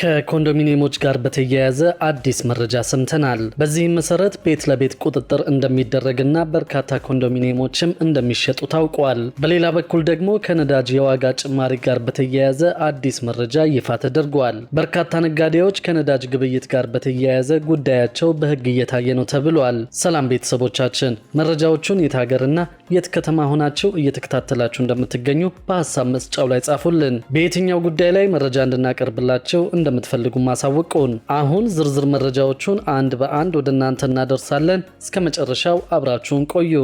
ከኮንዶሚኒየሞች ጋር በተያያዘ አዲስ መረጃ ሰምተናል። በዚህም መሰረት ቤት ለቤት ቁጥጥር እንደሚደረግና በርካታ ኮንዶሚኒየሞችም እንደሚሸጡ ታውቋል። በሌላ በኩል ደግሞ ከነዳጅ የዋጋ ጭማሪ ጋር በተያያዘ አዲስ መረጃ ይፋ ተደርጓል። በርካታ ነጋዴዎች ከነዳጅ ግብይት ጋር በተያያዘ ጉዳያቸው በሕግ እየታየ ነው ተብሏል። ሰላም ቤተሰቦቻችን፣ መረጃዎቹን የት ሀገርና የት ከተማ ሆናችሁ እየተከታተላችሁ እንደምትገኙ በሀሳብ መስጫው ላይ ጻፉልን። በየትኛው ጉዳይ ላይ መረጃ እንድናቀርብላችሁ እንደምትፈልጉ ማሳወቁን። አሁን ዝርዝር መረጃዎቹን አንድ በአንድ ወደ እናንተ እናደርሳለን። እስከ መጨረሻው አብራችሁን ቆዩ።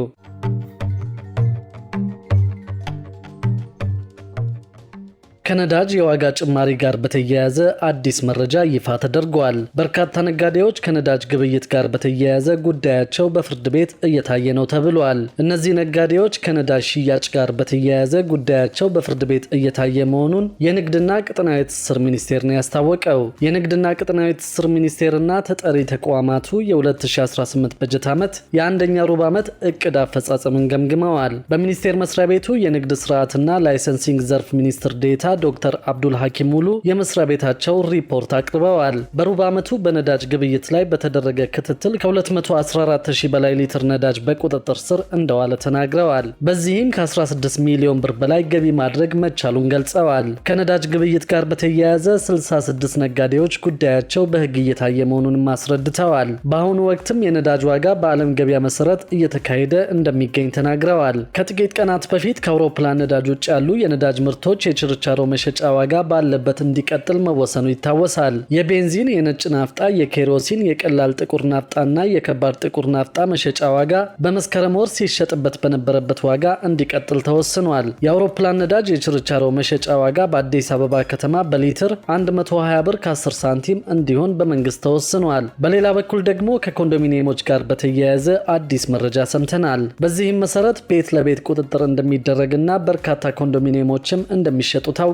ከነዳጅ የዋጋ ጭማሪ ጋር በተያያዘ አዲስ መረጃ ይፋ ተደርጓል። በርካታ ነጋዴዎች ከነዳጅ ግብይት ጋር በተያያዘ ጉዳያቸው በፍርድ ቤት እየታየ ነው ተብሏል። እነዚህ ነጋዴዎች ከነዳጅ ሽያጭ ጋር በተያያዘ ጉዳያቸው በፍርድ ቤት እየታየ መሆኑን የንግድና ቀጠናዊ ትስስር ሚኒስቴር ነው ያስታወቀው። የንግድና ቀጠናዊ ትስስር ሚኒስቴርና ተጠሪ ተቋማቱ የ2018 በጀት ዓመት የአንደኛ ሩብ ዓመት እቅድ አፈጻጸምን ገምግመዋል። በሚኒስቴር መስሪያ ቤቱ የንግድ ስርዓትና ላይሰንሲንግ ዘርፍ ሚኒስትር ዴታ ዶክተር አብዱል ሐኪም ሙሉ የመስሪያ ቤታቸው ሪፖርት አቅርበዋል። በሩብ ዓመቱ በነዳጅ ግብይት ላይ በተደረገ ክትትል ከ214,000 በላይ ሊትር ነዳጅ በቁጥጥር ስር እንደዋለ ተናግረዋል። በዚህም ከ16 ሚሊዮን ብር በላይ ገቢ ማድረግ መቻሉን ገልጸዋል። ከነዳጅ ግብይት ጋር በተያያዘ 66 ነጋዴዎች ጉዳያቸው በሕግ እየታየ መሆኑንም አስረድተዋል። በአሁኑ ወቅትም የነዳጅ ዋጋ በዓለም ገበያ መሰረት እየተካሄደ እንደሚገኝ ተናግረዋል። ከጥቂት ቀናት በፊት ከአውሮፕላን ነዳጅ ውጭ ያሉ የነዳጅ ምርቶች የችርቻሮ መሸጫ ዋጋ ባለበት እንዲቀጥል መወሰኑ ይታወሳል። የቤንዚን፣ የነጭ ናፍጣ፣ የኬሮሲን፣ የቀላል ጥቁር ናፍጣና የከባድ ጥቁር ናፍጣ መሸጫ ዋጋ በመስከረም ወር ሲሸጥበት በነበረበት ዋጋ እንዲቀጥል ተወስኗል። የአውሮፕላን ነዳጅ የችርቻሮ መሸጫ ዋጋ በአዲስ አበባ ከተማ በሊትር 120 ብር ከ10 ሳንቲም እንዲሆን በመንግስት ተወስኗል። በሌላ በኩል ደግሞ ከኮንዶሚኒየሞች ጋር በተያያዘ አዲስ መረጃ ሰምተናል። በዚህም መሰረት ቤት ለቤት ቁጥጥር እንደሚደረግና በርካታ ኮንዶሚኒየሞችም እንደሚሸጡ ታውቋል።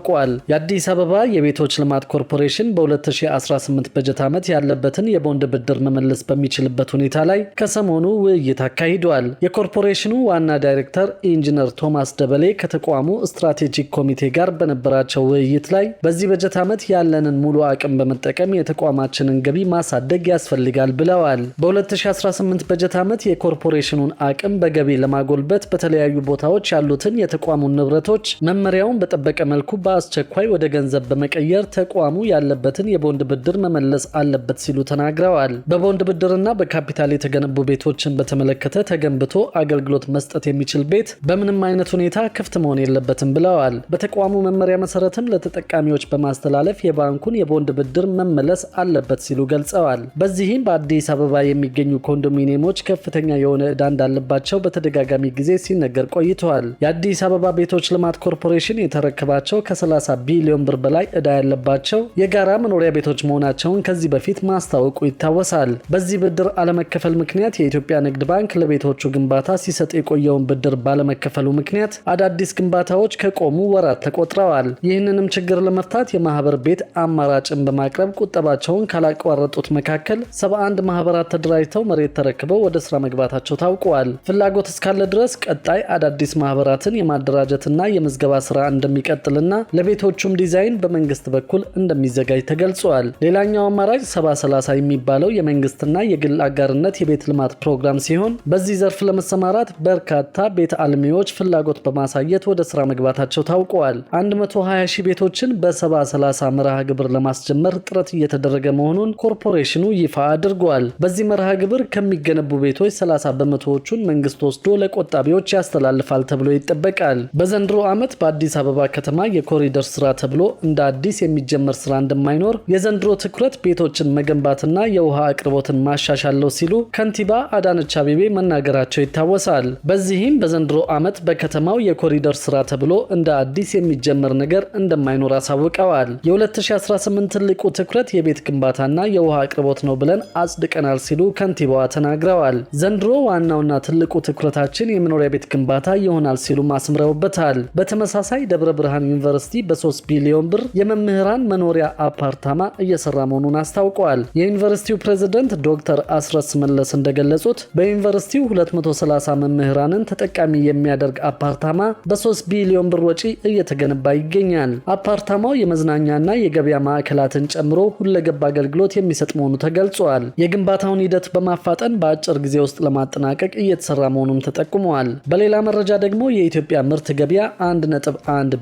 የአዲስ አበባ የቤቶች ልማት ኮርፖሬሽን በ2018 በጀት ዓመት ያለበትን የቦንድ ብድር መመለስ በሚችልበት ሁኔታ ላይ ከሰሞኑ ውይይት አካሂዷል። የኮርፖሬሽኑ ዋና ዳይሬክተር ኢንጂነር ቶማስ ደበሌ ከተቋሙ ስትራቴጂክ ኮሚቴ ጋር በነበራቸው ውይይት ላይ በዚህ በጀት ዓመት ያለንን ሙሉ አቅም በመጠቀም የተቋማችንን ገቢ ማሳደግ ያስፈልጋል ብለዋል። በ2018 በጀት ዓመት የኮርፖሬሽኑን አቅም በገቢ ለማጎልበት በተለያዩ ቦታዎች ያሉትን የተቋሙን ንብረቶች መመሪያውን በጠበቀ መልኩ በአስቸኳይ ወደ ገንዘብ በመቀየር ተቋሙ ያለበትን የቦንድ ብድር መመለስ አለበት ሲሉ ተናግረዋል። በቦንድ ብድርና በካፒታል የተገነቡ ቤቶችን በተመለከተ ተገንብቶ አገልግሎት መስጠት የሚችል ቤት በምንም አይነት ሁኔታ ክፍት መሆን የለበትም ብለዋል። በተቋሙ መመሪያ መሰረትም ለተጠቃሚዎች በማስተላለፍ የባንኩን የቦንድ ብድር መመለስ አለበት ሲሉ ገልጸዋል። በዚህም በአዲስ አበባ የሚገኙ ኮንዶሚኒየሞች ከፍተኛ የሆነ ዕዳ እንዳለባቸው በተደጋጋሚ ጊዜ ሲነገር ቆይተዋል። የአዲስ አበባ ቤቶች ልማት ኮርፖሬሽን የተረከባቸው ከ30 ቢሊዮን ብር በላይ ዕዳ ያለባቸው የጋራ መኖሪያ ቤቶች መሆናቸውን ከዚህ በፊት ማስታወቁ ይታወሳል። በዚህ ብድር አለመከፈል ምክንያት የኢትዮጵያ ንግድ ባንክ ለቤቶቹ ግንባታ ሲሰጥ የቆየውን ብድር ባለመከፈሉ ምክንያት አዳዲስ ግንባታዎች ከቆሙ ወራት ተቆጥረዋል። ይህንንም ችግር ለመፍታት የማህበር ቤት አማራጭን በማቅረብ ቁጠባቸውን ካላቋረጡት መካከል 71 ማህበራት ተደራጅተው መሬት ተረክበው ወደ ስራ መግባታቸው ታውቋል። ፍላጎት እስካለ ድረስ ቀጣይ አዳዲስ ማህበራትን የማደራጀትና የምዝገባ ስራ እንደሚቀጥልና ለቤቶቹም ዲዛይን በመንግስት በኩል እንደሚዘጋጅ ተገልጿል። ሌላኛው አማራጭ 70/30 የሚባለው የመንግስትና የግል አጋርነት የቤት ልማት ፕሮግራም ሲሆን በዚህ ዘርፍ ለመሰማራት በርካታ ቤት አልሚዎች ፍላጎት በማሳየት ወደ ስራ መግባታቸው ታውቋል። 120,000 ቤቶችን በ70/30 መርሃ ግብር ለማስጀመር ጥረት እየተደረገ መሆኑን ኮርፖሬሽኑ ይፋ አድርጓል። በዚህ መርሃ ግብር ከሚገነቡ ቤቶች 30 በመቶዎቹን መንግስት ወስዶ ለቆጣቢዎች ያስተላልፋል ተብሎ ይጠበቃል። በዘንድሮ ዓመት በአዲስ አበባ ከተማ የኮሪደር ስራ ተብሎ እንደ አዲስ የሚጀመር ስራ እንደማይኖር የዘንድሮ ትኩረት ቤቶችን መገንባትና የውሃ አቅርቦትን ማሻሻል ነው ሲሉ ከንቲባ አዳነች አቤቤ መናገራቸው ይታወሳል። በዚህም በዘንድሮ ዓመት በከተማው የኮሪደር ስራ ተብሎ እንደ አዲስ የሚጀመር ነገር እንደማይኖር አሳውቀዋል። የ2018 ትልቁ ትኩረት የቤት ግንባታና የውሃ አቅርቦት ነው ብለን አጽድቀናል ሲሉ ከንቲባዋ ተናግረዋል። ዘንድሮ ዋናውና ትልቁ ትኩረታችን የመኖሪያ ቤት ግንባታ ይሆናል ሲሉ አስምረውበታል። በተመሳሳይ ደብረ ብርሃን ዩኒቨርሲቲ ዩኒቨርሲቲ በ3 ቢሊዮን ብር የመምህራን መኖሪያ አፓርታማ እየሰራ መሆኑን አስታውቀዋል። የዩኒቨርሲቲው ፕሬዝዳንት ዶክተር አስረስ መለስ እንደገለጹት በዩኒቨርሲቲው 230 መምህራንን ተጠቃሚ የሚያደርግ አፓርታማ በ3 ቢሊዮን ብር ወጪ እየተገነባ ይገኛል። አፓርታማው የመዝናኛና የገበያ ማዕከላትን ጨምሮ ሁለገብ አገልግሎት የሚሰጥ መሆኑ ተገልጿል። የግንባታውን ሂደት በማፋጠን በአጭር ጊዜ ውስጥ ለማጠናቀቅ እየተሰራ መሆኑም ተጠቁመዋል። በሌላ መረጃ ደግሞ የኢትዮጵያ ምርት ገበያ 1.1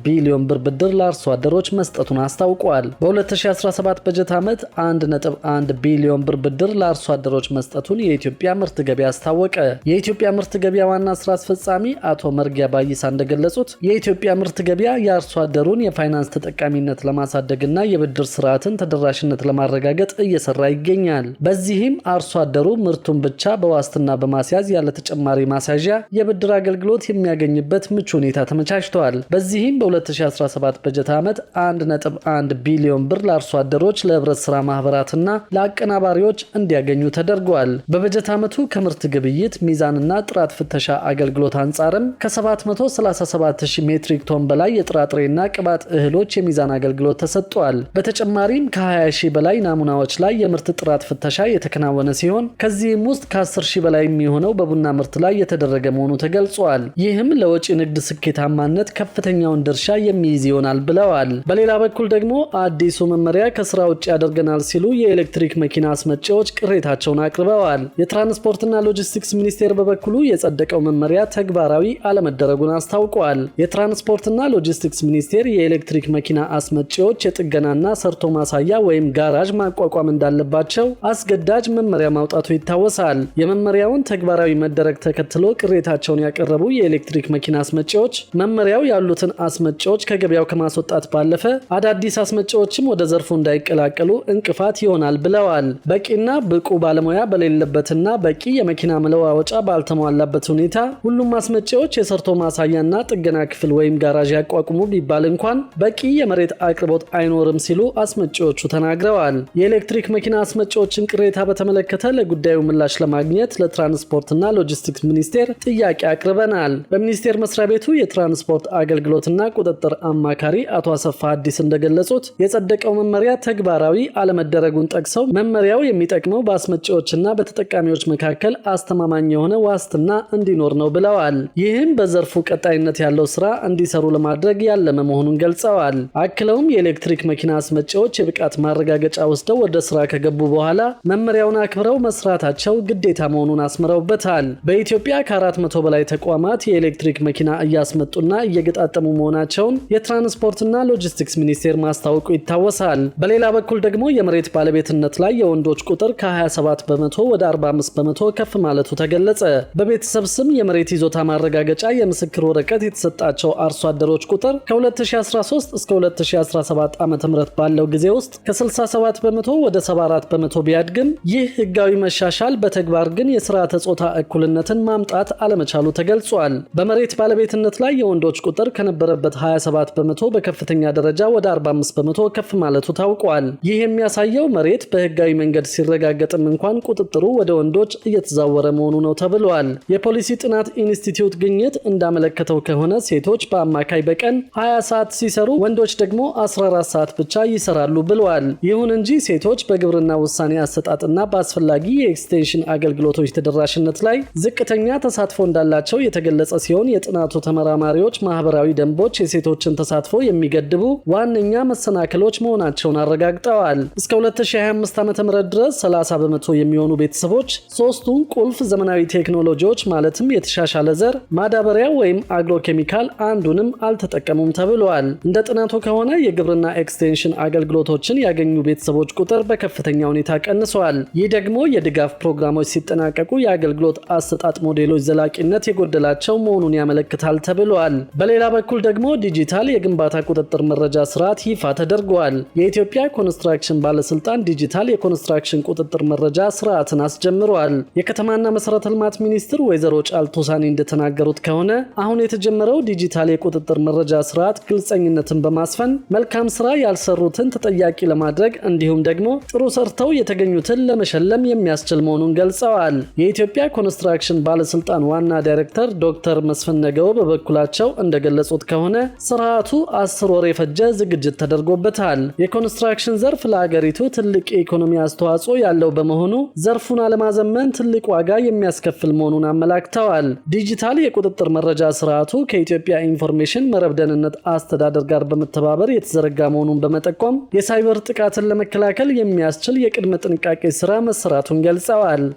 ቢሊዮን ብር ብድር ለአርሶ አደሮች መስጠቱን አስታውቋል። በ2017 በጀት ዓመት 1.1 ቢሊዮን ብር ብድር ለአርሶ አደሮች መስጠቱን የኢትዮጵያ ምርት ገበያ አስታወቀ። የኢትዮጵያ ምርት ገበያ ዋና ስራ አስፈጻሚ አቶ መርጊያ ባይሳ እንደገለጹት የኢትዮጵያ ምርት ገበያ የአርሶ አደሩን የፋይናንስ ተጠቃሚነት ለማሳደግና የብድር ስርዓትን ተደራሽነት ለማረጋገጥ እየሰራ ይገኛል። በዚህም አርሶ አደሩ ምርቱን ብቻ በዋስትና በማስያዝ ያለ ተጨማሪ ማስያዣ የብድር አገልግሎት የሚያገኝበት ምቹ ሁኔታ ተመቻችቷል። በዚህም በ2017 በጀት ዓመት 1.1 ቢሊዮን ብር ለአርሶ አደሮች፣ ለህብረት ስራ ማህበራትና ለአቀናባሪዎች እንዲያገኙ ተደርጓል። በበጀት ዓመቱ ከምርት ግብይት ሚዛንና ጥራት ፍተሻ አገልግሎት አንጻርም ከ737,000 ሜትሪክ ቶን በላይ የጥራጥሬና ቅባት እህሎች የሚዛን አገልግሎት ተሰጥቷል። በተጨማሪም ከ20,000 በላይ ናሙናዎች ላይ የምርት ጥራት ፍተሻ የተከናወነ ሲሆን ከዚህም ውስጥ ከ10,000 በላይ የሚሆነው በቡና ምርት ላይ የተደረገ መሆኑ ተገልጿል። ይህም ለወጪ ንግድ ስኬታማነት ከፍተኛውን ድርሻ የሚይዝ ይሆናል ብለዋል። በሌላ በኩል ደግሞ አዲሱ መመሪያ ከስራ ውጭ ያደርገናል ሲሉ የኤሌክትሪክ መኪና አስመጪዎች ቅሬታቸውን አቅርበዋል። የትራንስፖርትና ሎጂስቲክስ ሚኒስቴር በበኩሉ የጸደቀው መመሪያ ተግባራዊ አለመደረጉን አስታውቋል። የትራንስፖርትና ሎጂስቲክስ ሚኒስቴር የኤሌክትሪክ መኪና አስመጪዎች የጥገናና ሰርቶ ማሳያ ወይም ጋራዥ ማቋቋም እንዳለባቸው አስገዳጅ መመሪያ ማውጣቱ ይታወሳል። የመመሪያውን ተግባራዊ መደረግ ተከትሎ ቅሬታቸውን ያቀረቡ የኤሌክትሪክ መኪና አስመጪዎች መመሪያው ያሉትን አስመጪዎች ከገበያው ከማስወጣት ባለፈ አዳዲስ አስመጪዎችም ወደ ዘርፉ እንዳይቀላቀሉ እንቅፋት ይሆናል ብለዋል። በቂና ብቁ ባለሙያ በሌለበትና በቂ የመኪና መለዋወጫ ባልተሟላበት ሁኔታ ሁሉም አስመጪዎች የሰርቶ ማሳያና ጥገና ክፍል ወይም ጋራዥ ያቋቁሙ ቢባል እንኳን በቂ የመሬት አቅርቦት አይኖርም ሲሉ አስመጪዎቹ ተናግረዋል። የኤሌክትሪክ መኪና አስመጪዎችን ቅሬታ በተመለከተ ለጉዳዩ ምላሽ ለማግኘት ለትራንስፖርትና ሎጂስቲክስ ሚኒስቴር ጥያቄ አቅርበናል። በሚኒስቴር መስሪያ ቤቱ የትራንስፖርት አገልግሎትና ቁጥጥር አማካሪ አቶ አሰፋ አዲስ እንደገለጹት የጸደቀው መመሪያ ተግባራዊ አለመደረጉን ጠቅሰው መመሪያው የሚጠቅመው በአስመጪዎችና በተጠቃሚዎች መካከል አስተማማኝ የሆነ ዋስትና እንዲኖር ነው ብለዋል። ይህም በዘርፉ ቀጣይነት ያለው ስራ እንዲሰሩ ለማድረግ ያለመ መሆኑን ገልጸዋል። አክለውም የኤሌክትሪክ መኪና አስመጪዎች የብቃት ማረጋገጫ ወስደው ወደ ስራ ከገቡ በኋላ መመሪያውን አክብረው መስራታቸው ግዴታ መሆኑን አስምረውበታል። በኢትዮጵያ ከ400 በላይ ተቋማት የኤሌክትሪክ መኪና እያስመጡና እየገጣጠሙ መሆናቸውን የትራንስፖርትና ሎጂስቲክስ ሚኒስቴር ማስታወቁ ይታወሳል። በሌላ በኩል ደግሞ የመሬት ባለቤትነት ላይ የወንዶች ቁጥር ከ27 በመቶ ወደ 45 በመቶ ከፍ ማለቱ ተገለጸ። በቤተሰብ ስም የመሬት ይዞታ ማረጋገጫ የምስክር ወረቀት የተሰጣቸው አርሶ አደሮች ቁጥር ከ2013 እስከ 2017 ዓ.ም ባለው ጊዜ ውስጥ ከ67 በመቶ ወደ 74 በመቶ ቢያድግም ይህ ህጋዊ መሻሻል በተግባር ግን የስርዓተ ጾታ እኩልነትን ማምጣት አለመቻሉ ተገልጿል። በመሬት ባለቤትነት ላይ የወንዶች ቁጥር ከነበረበት 27 በመቶ በከፍተኛ ደረጃ ወደ 45 በመቶ ከፍ ማለቱ ታውቋል። ይህ የሚያሳየው መሬት በህጋዊ መንገድ ሲረጋገጥም እንኳን ቁጥጥሩ ወደ ወንዶች እየተዛወረ መሆኑ ነው ተብሏል። የፖሊሲ ጥናት ኢንስቲትዩት ግኝት እንዳመለከተው ከሆነ ሴቶች በአማካይ በቀን 20 ሰዓት ሲሰሩ ወንዶች ደግሞ 14 ሰዓት ብቻ ይሰራሉ ብለዋል። ይሁን እንጂ ሴቶች በግብርና ውሳኔ አሰጣጥና በአስፈላጊ የኤክስቴንሽን አገልግሎቶች ተደራሽነት ላይ ዝቅተኛ ተሳትፎ እንዳላቸው የተገለጸ ሲሆን የጥናቱ ተመራማሪዎች ማህበራዊ ደንቦች የሴቶችን ተሳትፎ የሚገድቡ ዋነኛ መሰናክሎች መሆናቸውን አረጋግጠዋል። እስከ 2025 ዓ.ም ድረስ 30 በመቶ የሚሆኑ ቤተሰቦች ሶስቱን ቁልፍ ዘመናዊ ቴክኖሎጂዎች ማለትም የተሻሻለ ዘር፣ ማዳበሪያ ወይም አግሮኬሚካል አንዱንም አልተጠቀሙም ተብሏል። እንደ ጥናቱ ከሆነ የግብርና ኤክስቴንሽን አገልግሎቶችን ያገኙ ቤተሰቦች ቁጥር በከፍተኛ ሁኔታ ቀንሷል። ይህ ደግሞ የድጋፍ ፕሮግራሞች ሲጠናቀቁ የአገልግሎት አሰጣጥ ሞዴሎች ዘላቂነት የጎደላቸው መሆኑን ያመለክታል ተብሏል። በሌላ በኩል ደግሞ ዲጂታል የግንባታ ቁጥጥር መረጃ ስርዓት ይፋ ተደርጓል። የኢትዮጵያ ኮንስትራክሽን ባለስልጣን ዲጂታል የኮንስትራክሽን ቁጥጥር መረጃ ስርዓትን አስጀምሯል። የከተማና መሰረተ ልማት ሚኒስትር ወይዘሮ ጫልቱ ሳኒ እንደተናገሩት ከሆነ አሁን የተጀመረው ዲጂታል የቁጥጥር መረጃ ስርዓት ግልጸኝነትን በማስፈን መልካም ስራ ያልሰሩትን ተጠያቂ ለማድረግ እንዲሁም ደግሞ ጥሩ ሰርተው የተገኙትን ለመሸለም የሚያስችል መሆኑን ገልጸዋል። የኢትዮጵያ ኮንስትራክሽን ባለስልጣን ዋና ዳይሬክተር ዶክተር መስፍን ነገው በበኩላቸው እንደገለጹት ከሆነ ስርዓቱ 10 ወር የፈጀ ዝግጅት ተደርጎበታል። የኮንስትራክሽን ዘርፍ ለሀገሪቱ ትልቅ የኢኮኖሚ አስተዋጽኦ ያለው በመሆኑ ዘርፉን አለማዘመን ትልቅ ዋጋ የሚያስከፍል መሆኑን አመላክተዋል። ዲጂታል የቁጥጥር መረጃ ስርዓቱ ከኢትዮጵያ ኢንፎርሜሽን መረብ ደህንነት አስተዳደር ጋር በመተባበር የተዘረጋ መሆኑን በመጠቆም የሳይበር ጥቃትን ለመከላከል የሚያስችል የቅድመ ጥንቃቄ ስራ መሰራቱን ገልጸዋል።